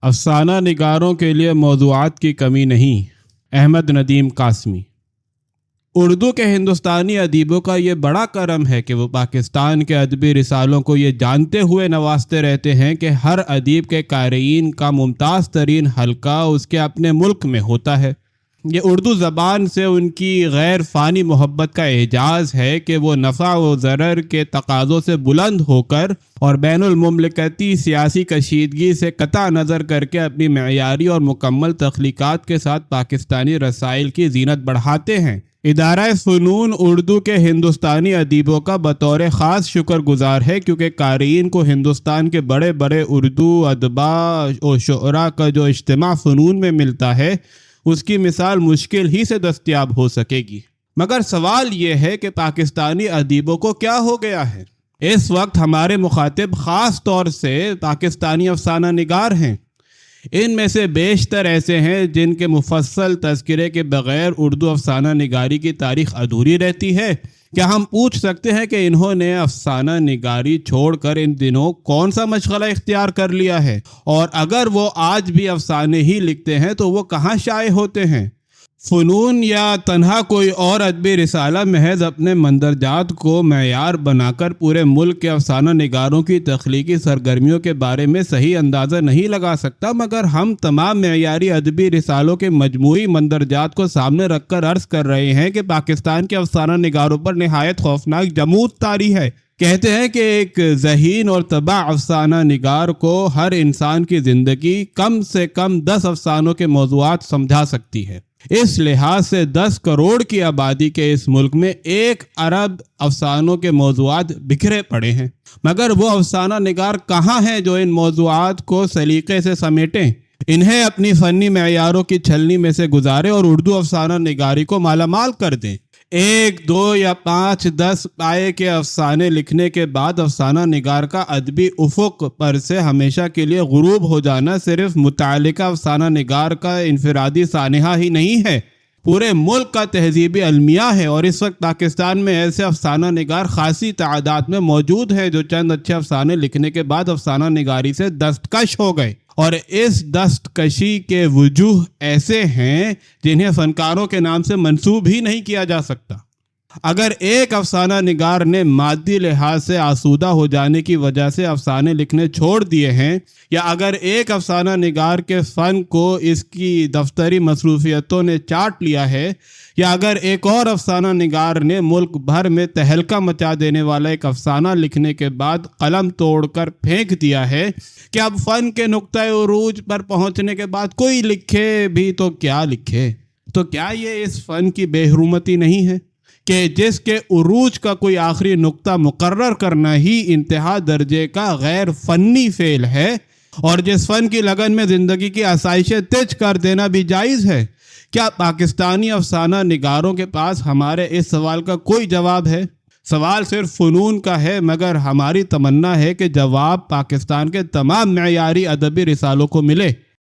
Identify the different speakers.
Speaker 1: افسانہ نگاروں کے لیے موضوعات کی کمی نہیں۔ احمد ندیم قاسمی۔ اردو کے ہندوستانی ادیبوں کا یہ بڑا کرم ہے کہ وہ پاکستان کے ادبی رسالوں کو یہ جانتے ہوئے نوازتے رہتے ہیں کہ ہر ادیب کے قارئین کا ممتاز ترین حلقہ اس کے اپنے ملک میں ہوتا ہے۔ یہ اردو زبان سے ان کی غیر فانی محبت کا اعجاز ہے کہ وہ نفع و ضرر کے تقاضوں سے بلند ہو کر اور بین المملکتی سیاسی کشیدگی سے قطع نظر کر کے اپنی معیاری اور مکمل تخلیقات کے ساتھ پاکستانی رسائل کی زینت بڑھاتے ہیں۔ ادارہ فنون اردو کے ہندوستانی ادیبوں کا بطور خاص شکر گزار ہے کیونکہ قارئین کو ہندوستان کے بڑے بڑے اردو ادباء و شعراء کا جو اجتماع فنون میں ملتا ہے اس کی مثال مشکل ہی سے دستیاب ہو سکے گی۔ مگر سوال یہ ہے کہ پاکستانی ادیبوں کو کیا ہو گیا ہے؟ اس وقت ہمارے مخاطب خاص طور سے پاکستانی افسانہ نگار ہیں۔ ان میں سے بیشتر ایسے ہیں جن کے مفصل تذکرے کے بغیر اردو افسانہ نگاری کی تاریخ ادھوری رہتی ہے۔ کیا ہم پوچھ سکتے ہیں کہ انہوں نے افسانہ نگاری چھوڑ کر ان دنوں کون سا مشغلہ اختیار کر لیا ہے؟ اور اگر وہ آج بھی افسانے ہی لکھتے ہیں تو وہ کہاں شائع ہوتے ہیں؟ فنون یا تنہا کوئی اور ادبی رسالہ محض اپنے مندرجات کو معیار بنا کر پورے ملک کے افسانہ نگاروں کی تخلیقی سرگرمیوں کے بارے میں صحیح اندازہ نہیں لگا سکتا، مگر ہم تمام معیاری ادبی رسالوں کے مجموعی مندرجات کو سامنے رکھ کر عرض کر رہے ہیں کہ پاکستان کے افسانہ نگاروں پر نہایت خوفناک جمود طاری ہے۔ کہتے ہیں کہ ایک ذہین اور تباہ افسانہ نگار کو ہر انسان کی زندگی کم سے کم 10 افسانوں کے موضوعات سمجھا سکتی ہے۔ اس لحاظ سے 10 کروڑ کی آبادی کے اس ملک میں 1 ارب افسانوں کے موضوعات بکھرے پڑے ہیں، مگر وہ افسانہ نگار کہاں ہیں جو ان موضوعات کو سلیقے سے سمیٹیں، انہیں اپنی فنی معیاروں کی چھلنی میں سے گزارے اور اردو افسانہ نگاری کو مالا مال کر دیں۔ 1، 2 یا 5، 10 پائے کے افسانے لکھنے کے بعد افسانہ نگار کا ادبی افق پر سے ہمیشہ کے لیے غروب ہو جانا صرف متعلقہ افسانہ نگار کا انفرادی سانحہ ہی نہیں ہے، پورے ملک کا تہذیبی المیہ ہے۔ اور اس وقت پاکستان میں ایسے افسانہ نگار خاصی تعداد میں موجود ہیں جو چند اچھے افسانے لکھنے کے بعد افسانہ نگاری سے دستکش ہو گئے، اور اس دستکشی کے وجوہ ایسے ہیں جنہیں فنکاروں کے نام سے منسوب ہی نہیں کیا جا سکتا۔ اگر ایک افسانہ نگار نے مادی لحاظ سے آسودہ ہو جانے کی وجہ سے افسانے لکھنے چھوڑ دیے ہیں، یا اگر ایک افسانہ نگار کے فن کو اس کی دفتری مصروفیتوں نے چاٹ لیا ہے، یا اگر ایک اور افسانہ نگار نے ملک بھر میں تہلکہ مچا دینے والا ایک افسانہ لکھنے کے بعد قلم توڑ کر پھینک دیا ہے کہ اب فن کے نقطۂ عروج پر پہنچنے کے بعد کوئی لکھے بھی تو کیا لکھے، تو کیا یہ اس فن کی بے حرمتی نہیں ہے کہ جس کے عروج کا کوئی آخری نقطہ مقرر کرنا ہی انتہا درجے کا غیر فنی فعل ہے، اور جس فن کی لگن میں زندگی کی آسائشیں تج کر دینا بھی جائز ہے؟ کیا پاکستانی افسانہ نگاروں کے پاس ہمارے اس سوال کا کوئی جواب ہے؟ سوال صرف فنون کا ہے، مگر ہماری تمنا ہے کہ جواب پاکستان کے تمام معیاری ادبی رسالوں کو ملے۔